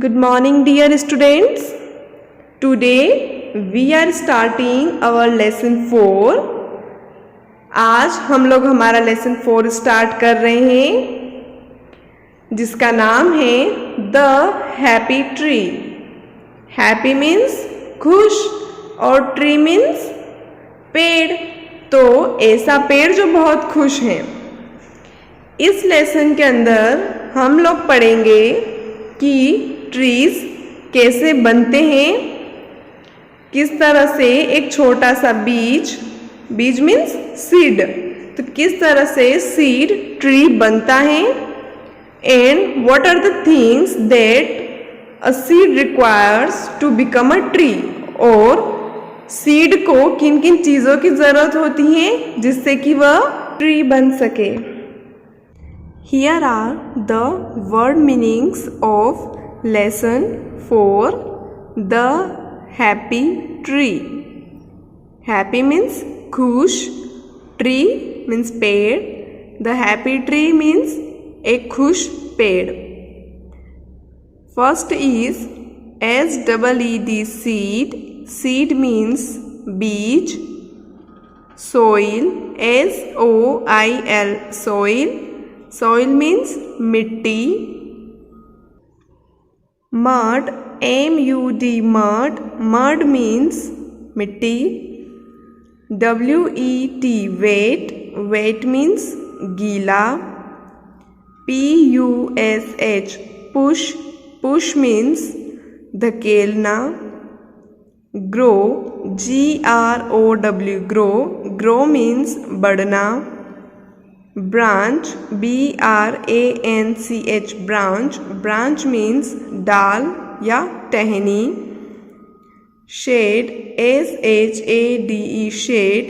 Good morning, dear students. Today we are starting our lesson 4. आज हम लोग हमारा लेसन 4 स्टार्ट कर रहे हैं जिसका नाम है the happy tree. Happy means खुश और ट्री मीन्स पेड़. तो ऐसा पेड़ जो बहुत खुश है. इस लेसन के अंदर हम लोग पढ़ेंगे कि ट्रीज कैसे बनते हैं, किस तरह से एक छोटा सा बीज मीन्स सीड, तो किस तरह से सीड ट्री बनता है, and what are the things that a seed requires to become a tree. और सीड को किन किन चीज़ों की ज़रूरत होती है जिससे कि वह ट्री बन सके. Here are the word meanings of lesson 4, the happy tree. Happy means खुश, tree means पेड़. The happy tree means एक खुश पेड़. First is SEED seed. Seed means बीज. Soil SOIL soil. Soil means मिट्टी. Mud MUD mud. Mud means मिट्टी. WET wet. Wet means गीला. PUSH push. Push means धकेलना. Grow GROW grow. Grow means बढ़ना. Branch BRANCH branch. Branch means डाल या टहनी. Shade SHADE shade.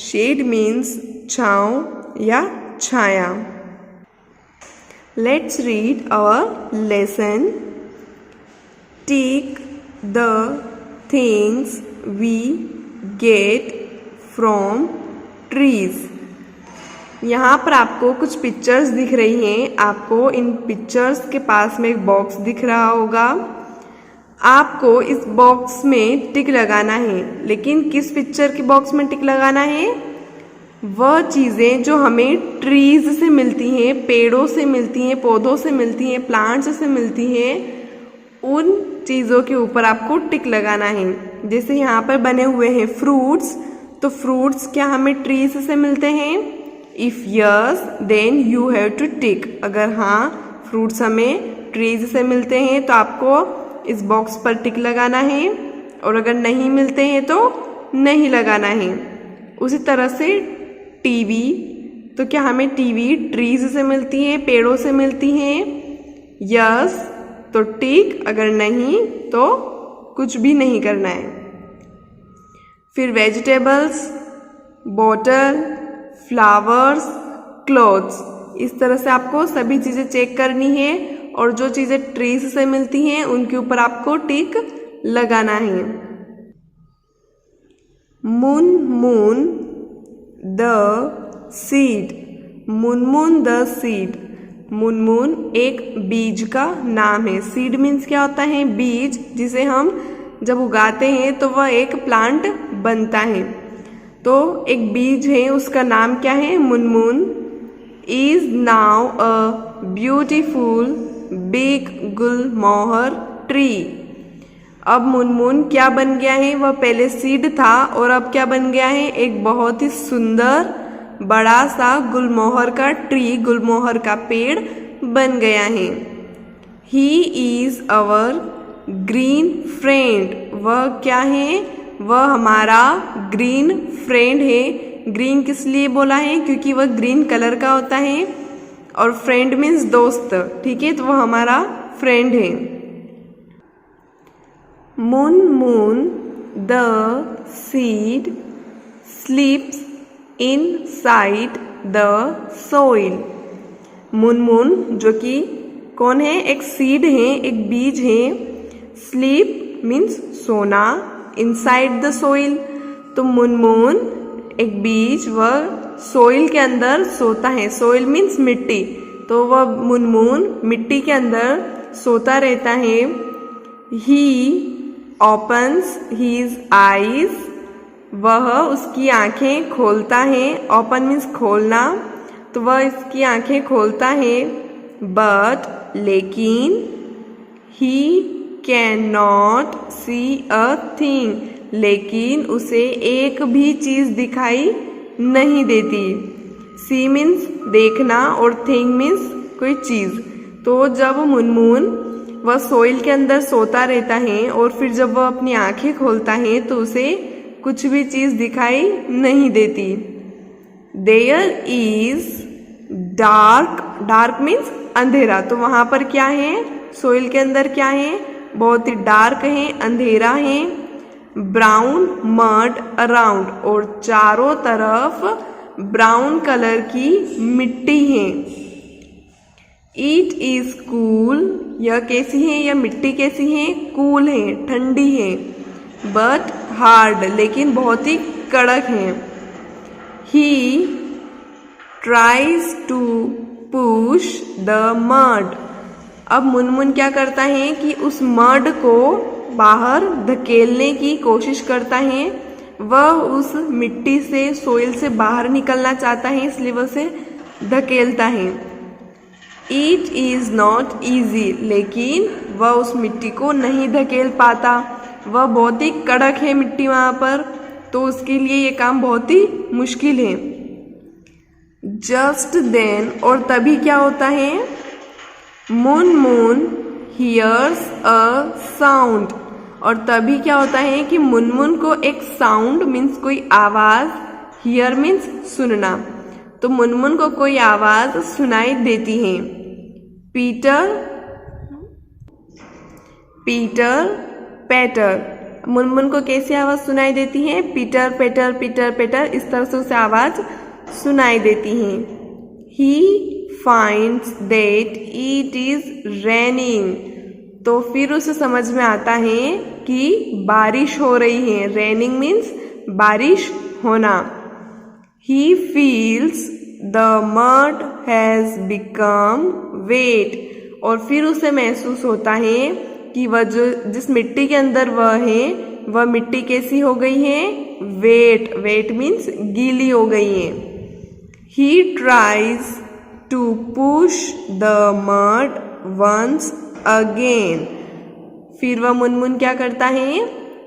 Shade means छाँव या छाया. Let's read our lesson. Take the things we get from trees. यहाँ पर आपको कुछ पिक्चर्स दिख रही हैं. आपको इन पिक्चर्स के पास में एक बॉक्स दिख रहा होगा. आपको इस बॉक्स में टिक लगाना है. लेकिन किस पिक्चर के बॉक्स में टिक लगाना है? वह चीज़ें जो हमें ट्रीज से मिलती हैं, पेड़ों से मिलती हैं, पौधों से मिलती हैं, प्लांट्स से मिलती हैं, उन चीज़ों के ऊपर आपको टिक लगाना है. जैसे यहाँ पर बने हुए हैं फ्रूट्स. तो फ्रूट्स क्या हमें ट्रीज से मिलते हैं? If yes then you have to tick. अगर हाँ फ्रूट्स हमें ट्रीज से मिलते हैं तो आपको इस बॉक्स पर टिक लगाना है, और अगर नहीं मिलते हैं तो नहीं लगाना है. उसी तरह से टीवी. तो क्या हमें टीवी ट्रीज से मिलती है, पेड़ों से मिलती हैं? यस तो टिक, अगर नहीं तो कुछ भी नहीं करना है. फिर वेजिटेबल्स, बॉटल, फ्लावर्स, क्लॉथ्स. इस तरह से आपको सभी चीज़ें चेक करनी है, और जो चीज़ें ट्रीज से मिलती हैं उनके ऊपर आपको टिक लगाना है. Moon the seed. Moon the seed. Moon एक बीज का नाम है. सीड मीन्स क्या होता है? बीज, जिसे हम जब उगाते हैं तो वह एक प्लांट बनता है. तो एक बीज है, उसका नाम क्या है? Moon. Is now a beautiful big Gulmohar tree. अब मून क्या बन गया है? वह पहले सीड था और अब क्या बन गया है? एक बहुत ही सुंदर बड़ा सा गुलमोहर का ट्री, गुलमोहर का पेड़ बन गया है. He is our green friend. वह क्या है? वह हमारा ग्रीन फ्रेंड है. ग्रीन किस लिए बोला है? क्योंकि वह ग्रीन कलर का होता है, और फ्रेंड मीन्स दोस्त. ठीक है, तो वह हमारा फ्रेंड है. Moon the seed स्लीप्स inside the soil. Moon जो कि कौन है? एक सीड है, एक बीज है. स्लीप मीन्स सोना, इनसाइड द सोइल. तो मून एक बीज वह सोइल के अंदर सोता है. सोइल मीन्स मिट्टी. तो वह मून मिट्टी के अंदर सोता रहता है। ही opens his eyes, वह उसकी आंखें खोलता है। ओपन मीन्स खोलना, तो वह इसकी आंखें खोलता है। बट लेकिन he can not see a thing, लेकिन उसे एक भी चीज दिखाई नहीं देती। सी मीन्स देखना और थिंग मीन्स कोई चीज। तो जब मुनमुन वह सोइल के अंदर सोता रहता है और फिर जब वह अपनी आंखें खोलता है तो उसे कुछ भी चीज दिखाई नहीं देती। There is dark, dark means अंधेरा, तो वहां पर क्या है, सोइल के अंदर क्या है, बहुत ही डार्क है, अंधेरा है। ब्राउन मड अराउंड, और चारों तरफ ब्राउन कलर की मिट्टी है। इट इज कूल, यह कैसी है, यह मिट्टी कैसी है, कूल है, ठंडी है। बट हार्ड, लेकिन बहुत ही कड़क है। He tries to push the mud, अब मुनमुन क्या करता है कि उस मड को बाहर धकेलने की कोशिश करता है। वह उस मिट्टी से, सोइल से बाहर निकलना चाहता है, इसलिए वह उसे धकेलता है। इट इज नॉट ईजी, लेकिन वह उस मिट्टी को नहीं धकेल पाता, वह बहुत ही कड़क है मिट्टी वहां पर, तो उसके लिए ये काम बहुत ही मुश्किल है। जस्ट देन, और तभी क्या होता है, मुनमुन हियर्स अ साउंड, और तभी क्या होता है कि मुनमुन को एक साउंड मीन्स कोई आवाज, हियर मीन्स सुनना, तो मुनमुन को कोई आवाज सुनाई देती है। पीटर पीटर पैटर, मुनमुन को कैसी आवाज सुनाई देती है, पीटर पैटर पीटर पैटर, इस तरह से उसे आवाज सुनाई देती है। He finds that it is raining, तो फिर उसे समझ में आता है कि बारिश हो रही है। रेनिंग मीन्स बारिश होना। He feels the mud has become wait, और फिर उसे महसूस होता है कि वह जिस मिट्टी के अंदर वह है, वह मिट्टी कैसी हो गई है, वेट, वेट मीन्स गीली हो गई है। He tries to push the mud once again, फिर वह मुनमुन क्या करता है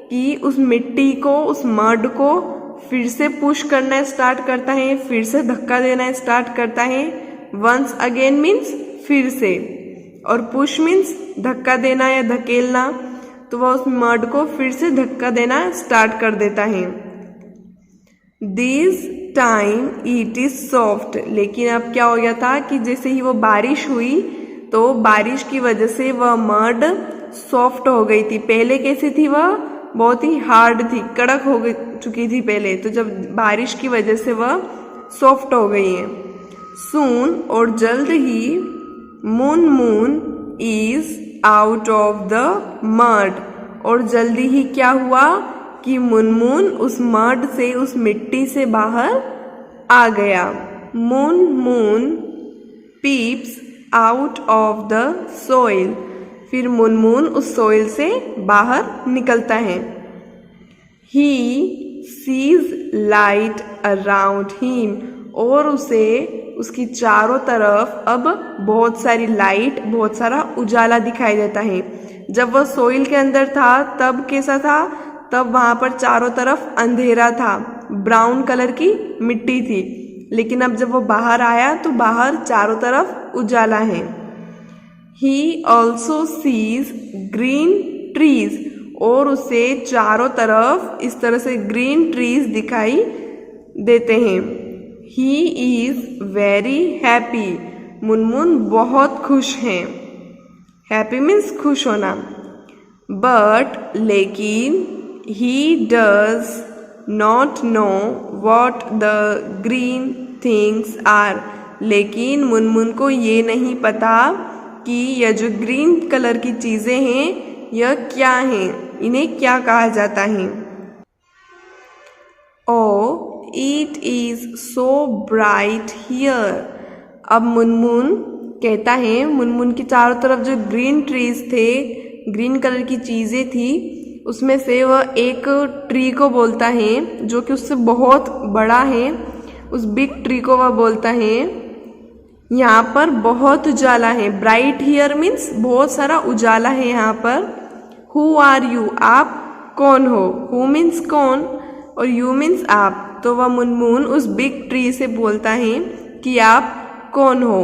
कि उस मिट्टी को, उस मड को फिर से पुश करना स्टार्ट करता है, फिर से धक्का देना स्टार्ट करता है। वंस अगेन मीन्स फिर से, और पुश मीन्स धक्का देना या धकेलना, तो वह उस मड को फिर से धक्का देना स्टार्ट कर देता है। This time it is soft, लेकिन अब क्या हो गया था कि जैसे ही वो बारिश हुई तो बारिश की वजह से वह मड सॉफ्ट हो गई थी। पहले कैसी थी, वह बहुत ही हार्ड थी, कड़क हो चुकी थी पहले, तो जब बारिश की वजह से वह सॉफ्ट हो गई है। सून, और जल्द ही, Munmun is out of the mud, और जल्दी ही क्या हुआ कि मुनमुन उस मड से, उस मिट्टी से बाहर आ गया। Munmun peeps out of the soil, फिर मुनमुन उस सोइल से बाहर निकलता है। He sees light around him, और उसे उसकी चारों तरफ अब बहुत सारी लाइट, बहुत सारा उजाला दिखाई देता है। जब वह सोइल के अंदर था तब कैसा था, तब वहां पर चारों तरफ अंधेरा था, ब्राउन कलर की मिट्टी थी, लेकिन अब जब वो बाहर आया तो बाहर चारों तरफ उजाला है। He also sees green trees, और उसे चारों तरफ इस तरह से ग्रीन ट्रीज दिखाई देते हैं। He is very happy, Munmun बहुत खुश है। हैप्पी मीन्स खुश होना। बट लेकिन, he does not know what the green things are, लेकिन मुनमुन को ये नहीं पता कि यह जो ग्रीन कलर की चीजें हैं यह क्या हैं, इन्हें क्या कहा जाता है। Oh it is so bright here, अब मुनमुन कहता है मुनमुन की चारों तरफ जो ग्रीन ट्रीज थे, ग्रीन कलर की चीज़ें थी, उसमें से वह एक ट्री को बोलता है जो कि उससे बहुत बड़ा है। उस बिग ट्री को वह बोलता है यहाँ पर बहुत उजाला है। ब्राइट हियर मीन्स बहुत सारा उजाला है यहाँ पर। हु आर यू, आप कौन हो। हु मीन्स कौन और यू मीन्स आप। तो वह मुनमुन उस बिग ट्री से बोलता है कि आप कौन हो।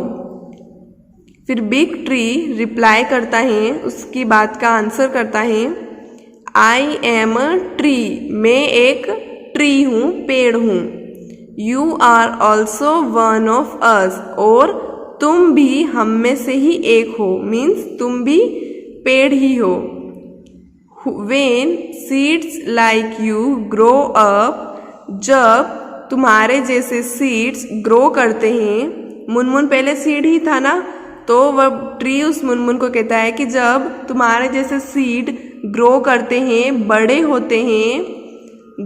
फिर बिग ट्री रिप्लाई करता है, उसकी बात का आंसर करता है, आई एम अ ट्री, मैं एक ट्री हूँ, पेड़ हूँ। You are also one of us, और तुम भी हम में से ही एक हो, मीन्स तुम भी पेड़ ही हो। When seeds like you grow up, जब तुम्हारे जैसे सीड्स ग्रो करते हैं। मुनमुन पहले सीड ही था ना, तो वह ट्री उस मुनमुन को कहता है कि जब तुम्हारे जैसे सीड ग्रो करते हैं, बड़े होते हैं,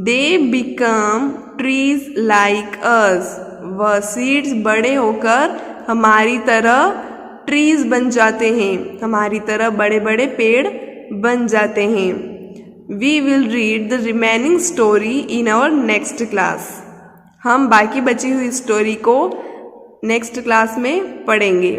they become trees like us, वह सीड्स बड़े होकर हमारी तरह ट्रीज बन जाते हैं, हमारी तरह बड़े बड़े पेड़ बन जाते हैं। We will read the remaining story in our next class. हम बाकी बची हुई स्टोरी को नेक्स्ट क्लास में पढ़ेंगे।